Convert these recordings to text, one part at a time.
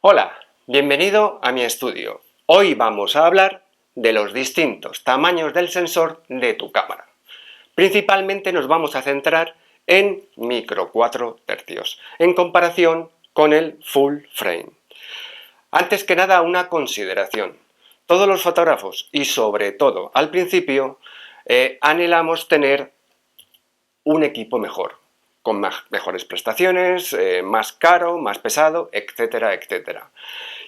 Hola, bienvenido a mi estudio. Hoy vamos a hablar de los distintos tamaños del sensor de tu cámara. Principalmente nos vamos a centrar en micro 4 tercios, en comparación con el full frame. Antes que nada, una consideración. Todos los fotógrafos, y sobre todo al principio, anhelamos tener un equipo mejor, con mejores prestaciones, más caro, más pesado, etcétera, etcétera,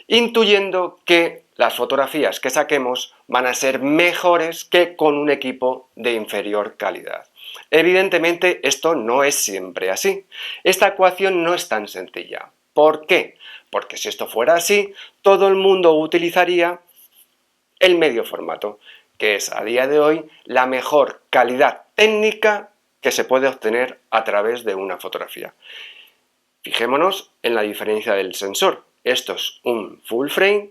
intuyendo que las fotografías que saquemos van a ser mejores que con un equipo de inferior calidad. Evidentemente esto no es siempre así. Esta ecuación no es tan sencilla. ¿Por qué? Porque si esto fuera así, todo el mundo utilizaría el medio formato, que es a día de hoy la mejor calidad técnica que se puede obtener a través de una fotografía. Fijémonos en la diferencia del sensor. Esto es un full frame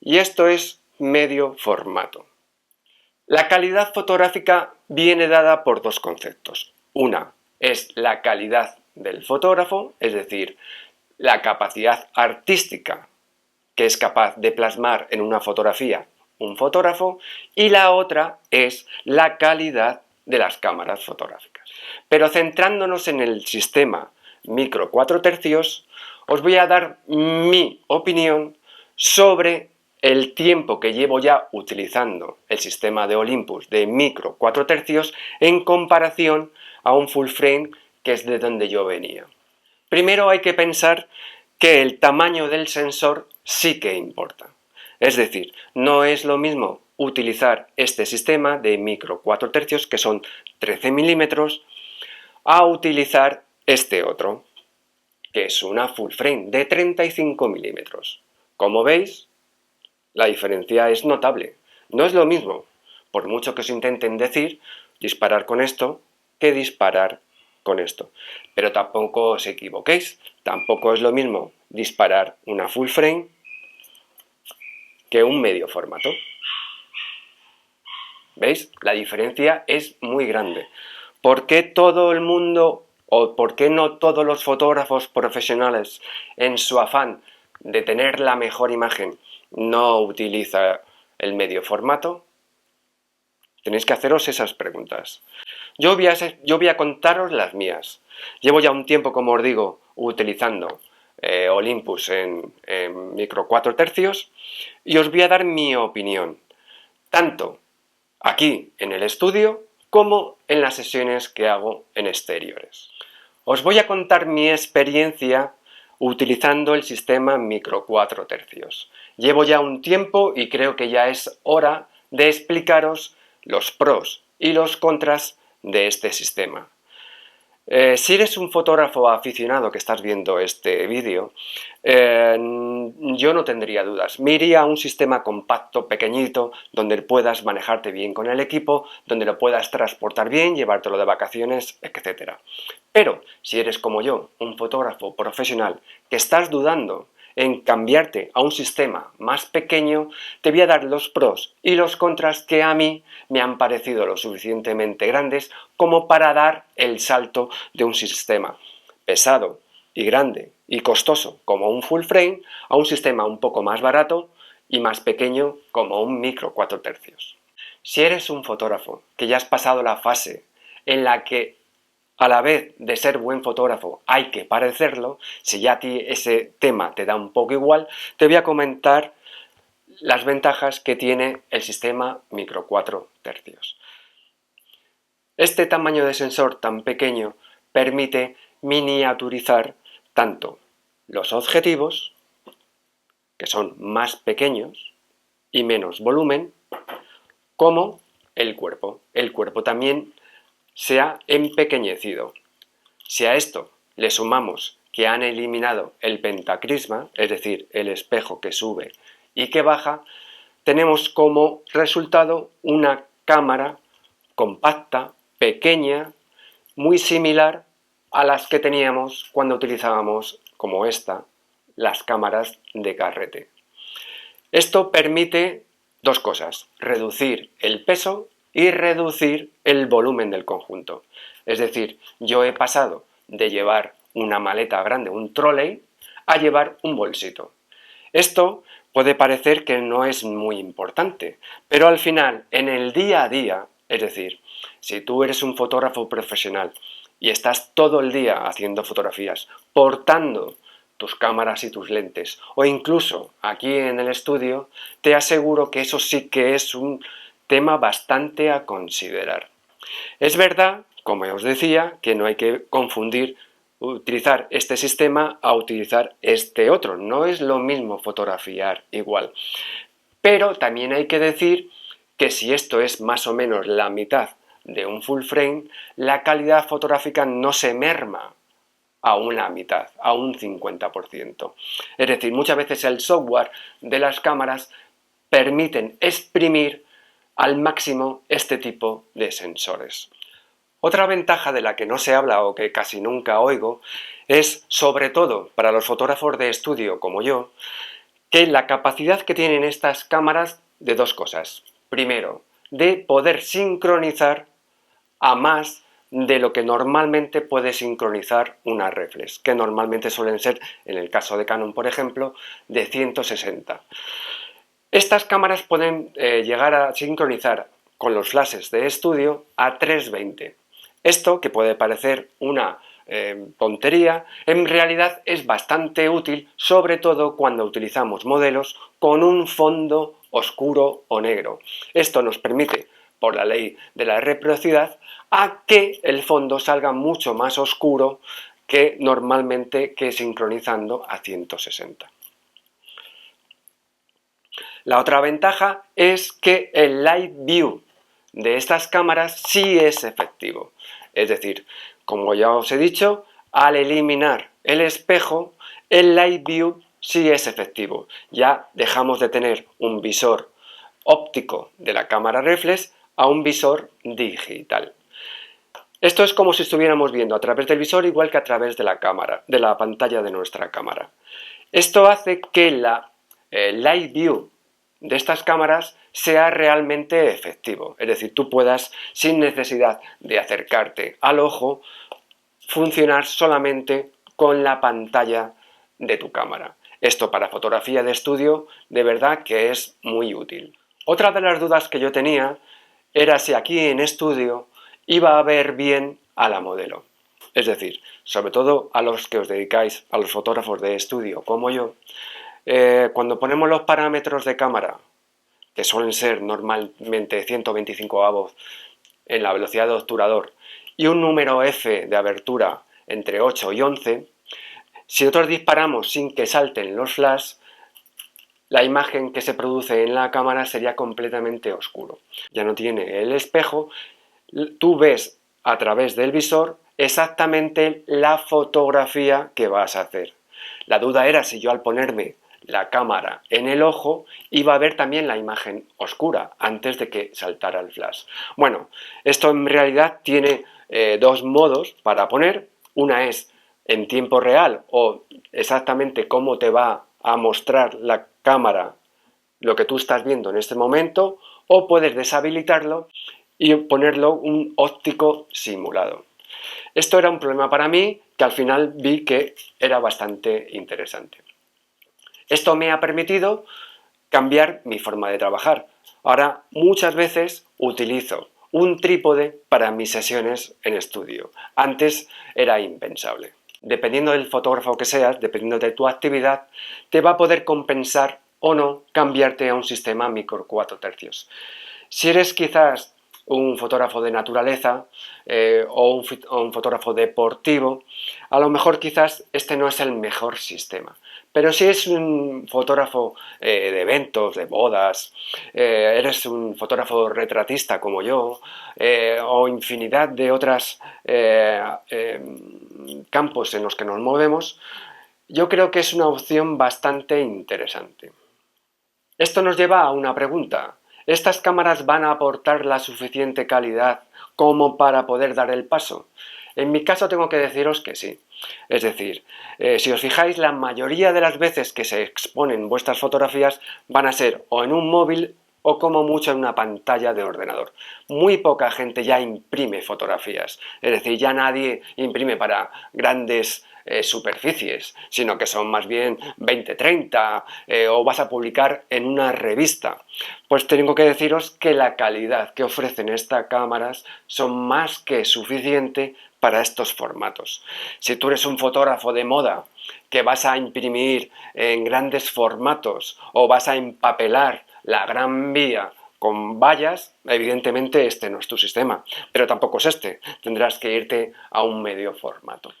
y esto es medio formato. La calidad fotográfica viene dada por dos conceptos. Una es la calidad del fotógrafo, es decir, la capacidad artística que es capaz de plasmar en una fotografía un fotógrafo, y la otra es la calidad de las cámaras fotográficas. Pero centrándonos en el sistema micro 4 tercios, os voy a dar mi opinión sobre el tiempo que llevo ya utilizando el sistema de Olympus de micro 4 tercios en comparación a un full frame, que es de donde yo venía. Primero hay que pensar que el tamaño del sensor sí que importa. Es decir, no es lo mismo utilizar este sistema de micro 4 tercios, que son 13 milímetros, a utilizar este otro, que es una full frame de 35 milímetros. Como veis, la diferencia es notable. No es lo mismo, por mucho que os intenten decir, disparar con esto que disparar con esto. Pero tampoco os equivoquéis, tampoco es lo mismo disparar una full frame que un medio formato. ¿Veis? La diferencia es muy grande. ¿Por qué todo el mundo o por qué no todos los fotógrafos profesionales, en su afán de tener la mejor imagen, no utiliza el medio formato? Tenéis que haceros esas preguntas. Yo voy a contaros las mías. Llevo ya un tiempo, como os digo, utilizando Olympus en micro 4 tercios, y os voy a dar mi opinión, tanto aquí en el estudio como en las sesiones que hago en exteriores. Os voy a contar mi experiencia utilizando el sistema micro 4 tercios. Llevo ya un tiempo y creo que ya es hora de explicaros los pros y los contras de este sistema. Si eres un fotógrafo aficionado que estás viendo este vídeo, yo no tendría dudas. Me iría a un sistema compacto, pequeñito, donde puedas manejarte bien con el equipo, donde lo puedas transportar bien, llevártelo de vacaciones, etc. Pero si eres como yo, un fotógrafo profesional, que estás dudando en cambiarte a un sistema más pequeño, te voy a dar los pros y los contras que a mí me han parecido lo suficientemente grandes como para dar el salto de un sistema pesado y grande y costoso como un full frame a un sistema un poco más barato y más pequeño como un micro 4 tercios. Si eres un fotógrafo que ya has pasado la fase en la que a la vez de ser buen fotógrafo hay que parecerlo, si ya a ti ese tema te da un poco igual, te voy a comentar las ventajas que tiene el sistema micro 4 tercios. Este tamaño de sensor tan pequeño permite miniaturizar tanto los objetivos, que son más pequeños y menos volumen, como el cuerpo. El cuerpo también se ha empequeñecido. Si a esto le sumamos que han eliminado el pentacrisma, es decir, el espejo que sube y que baja, tenemos como resultado una cámara compacta, pequeña, muy similar a las que teníamos cuando utilizábamos, como esta, las cámaras de carrete. Esto permite dos cosas: reducir el peso y reducir el volumen del conjunto. Es decir, yo he pasado de llevar una maleta grande, un trolley, a llevar un bolsito. Esto puede parecer que no es muy importante, pero al final, en el día a día, es decir, si tú eres un fotógrafo profesional y estás todo el día haciendo fotografías, portando tus cámaras y tus lentes, o incluso aquí en el estudio, te aseguro que eso sí que es un tema bastante a considerar. Es verdad, como os decía, que no hay que confundir utilizar este sistema a utilizar este otro. No es lo mismo fotografiar igual. Pero también hay que decir que si esto es más o menos la mitad de un full frame, la calidad fotográfica no se merma a una mitad, a un 50%. Es decir, muchas veces el software de las cámaras permiten exprimir al máximo este tipo de sensores. Otra ventaja de la que no se habla o que casi nunca oigo es, sobre todo para los fotógrafos de estudio como yo, que la capacidad que tienen estas cámaras de dos cosas. Primero, de poder sincronizar a más de lo que normalmente puede sincronizar una reflex, que normalmente suelen ser, en el caso de Canon por ejemplo, de 160. Estas cámaras pueden llegar a sincronizar con los flashes de estudio a 320. Esto, que puede parecer una tontería, en realidad es bastante útil, sobre todo cuando utilizamos modelos con un fondo oscuro o negro. Esto nos permite, por la ley de la reciprocidad, a que el fondo salga mucho más oscuro que normalmente que sincronizando a 160. La otra ventaja es que el Live View de estas cámaras sí es efectivo. Es decir, como ya os he dicho, al eliminar el espejo, el Live View sí es efectivo. Ya dejamos de tener un visor óptico de la cámara reflex a un visor digital. Esto es como si estuviéramos viendo a través del visor igual que a través de la cámara, de la pantalla de nuestra cámara. Esto hace que la Live View de estas cámaras sea realmente efectivo, es decir, tú puedas, sin necesidad de acercarte al ojo, funcionar solamente con la pantalla de tu cámara. Esto para fotografía de estudio de verdad que es muy útil. Otra de las dudas que yo tenía era si aquí en estudio iba a ver bien a la modelo. Es decir, sobre todo a los que os dedicáis, a los fotógrafos de estudio como yo, cuando ponemos los parámetros de cámara, que suelen ser normalmente 125 avos en la velocidad de obturador, y un número F de abertura entre 8 y 11, si nosotros disparamos sin que salten los flash, la imagen que se produce en la cámara sería completamente oscuro. Ya no tiene el espejo, tú ves a través del visor exactamente la fotografía que vas a hacer. La duda era si yo al ponerme la cámara en el ojo iba a ver también la imagen oscura antes de que saltara el flash. Bueno, esto en realidad tiene dos modos para poner. Una es en tiempo real o exactamente cómo te va a mostrar la cámara lo que tú estás viendo en este momento, o puedes deshabilitarlo y ponerlo un óptico simulado. Esto era un problema para mí que al final vi que era bastante interesante. Esto me ha permitido cambiar mi forma de trabajar. Ahora muchas veces utilizo un trípode para mis sesiones en estudio. Antes era impensable. Dependiendo del fotógrafo que seas, dependiendo de tu actividad, te va a poder compensar o no cambiarte a un sistema micro 4 tercios. Si eres quizás un fotógrafo de naturaleza o un fotógrafo deportivo, a lo mejor quizás este no es el mejor sistema. Pero si es un fotógrafo de eventos, de bodas, eres un fotógrafo retratista como yo, o infinidad de otros campos en los que nos movemos, yo creo que es una opción bastante interesante. Esto nos lleva a una pregunta. ¿Estas cámaras van a aportar la suficiente calidad como para poder dar el paso? En mi caso tengo que deciros que sí. Es decir, si os fijáis, la mayoría de las veces que se exponen vuestras fotografías van a ser o en un móvil o como mucho en una pantalla de ordenador. Muy poca gente ya imprime fotografías, es decir, ya nadie imprime para grandes superficies, sino que son más bien 20, 30 o vas a publicar en una revista. Pues tengo que deciros que la calidad que ofrecen estas cámaras son más que suficiente para estos formatos. Si tú eres un fotógrafo de moda que vas a imprimir en grandes formatos o vas a empapelar la Gran Vía con vallas, evidentemente este no es tu sistema, pero tampoco es este, tendrás que irte a un medio formato.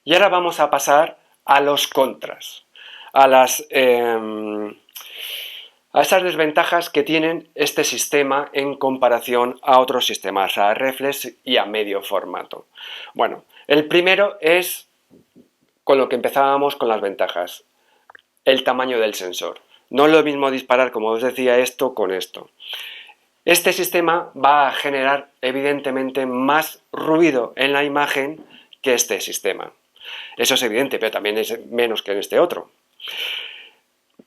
Y ahora vamos a pasar a los contras, a esas desventajas que tienen este sistema en comparación a otros sistemas, a reflex y a medio formato. Bueno, el primero es con lo que empezábamos con las ventajas, el tamaño del sensor. No es lo mismo disparar, como os decía, esto con esto. Este sistema va a generar evidentemente más ruido en la imagen que este sistema. Eso es evidente, pero también es menos que en este otro.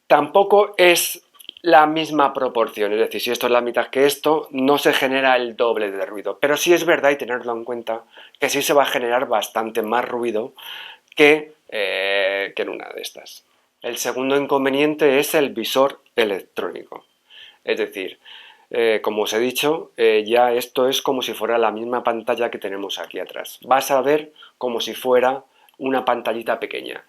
Tampoco es la misma proporción, es decir, si esto es la mitad que esto, no se genera el doble de ruido. Pero sí es verdad, y tenerlo en cuenta, que sí se va a generar bastante más ruido que en una de estas. El segundo inconveniente es el visor electrónico. Es decir, como os he dicho, ya esto es como si fuera la misma pantalla que tenemos aquí atrás. Vas a ver como si fuera una pantallita pequeña.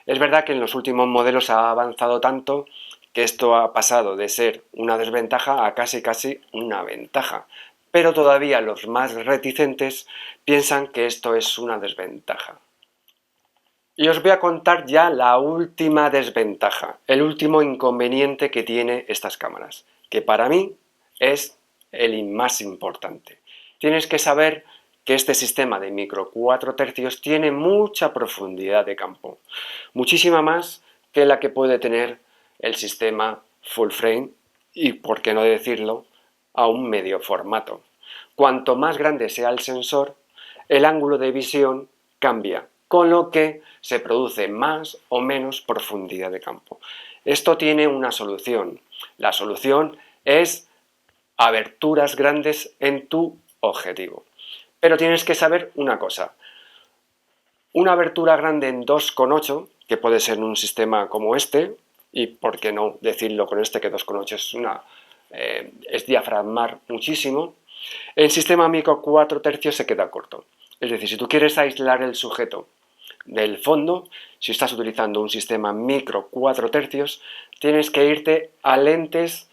Es verdad que en los últimos modelos ha avanzado tanto que esto ha pasado de ser una desventaja a casi una ventaja. Pero todavía los más reticentes piensan que esto es una desventaja. Y os voy a contar ya la última desventaja, el último inconveniente que tiene estas cámaras, que para mí es el más importante. Tienes que saber que este sistema de micro 4 tercios tiene mucha profundidad de campo, muchísima más que la que puede tener el sistema full frame y, por qué no decirlo, a un medio formato. Cuanto más grande sea el sensor, el ángulo de visión cambia, con lo que se produce más o menos profundidad de campo. Esto tiene una solución. La solución es aberturas grandes en tu objetivo. Pero tienes que saber una cosa. Una abertura grande en 2,8, que puede ser en un sistema como este, y por qué no decirlo con este, que 2,8 es diafragmar muchísimo, el sistema micro 4 tercios se queda corto. Es decir, si tú quieres aislar el sujeto del fondo, si estás utilizando un sistema micro 4 tercios, tienes que irte a lentes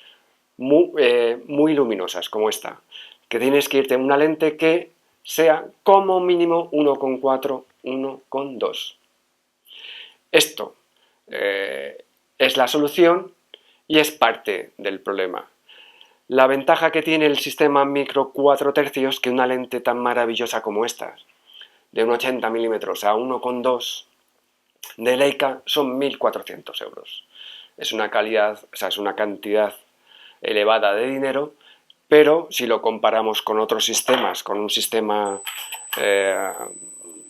muy luminosas, como esta. Que tienes que irte a una lente que sea como mínimo 1,4, 1,2. Esto es la solución y es parte del problema. La ventaja que tiene el sistema micro 4 tercios que una lente tan maravillosa como esta, de un 80 milímetros a 1,2 de Leica, son 1.400 euros. Es una calidad, o sea, es una cantidad elevada de dinero, pero si lo comparamos con otros sistemas, con un sistema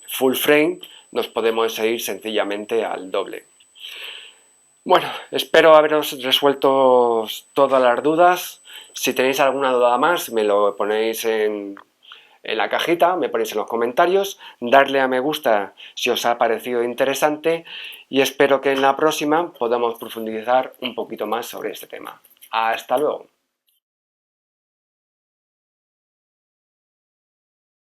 full frame, nos podemos ir sencillamente al doble. Bueno, espero haberos resuelto todas las dudas. Si tenéis alguna duda más, me lo ponéis en la cajita, me ponéis en los comentarios, darle a me gusta si os ha parecido interesante y espero que en la próxima podamos profundizar un poquito más sobre este tema. ¡Hasta luego!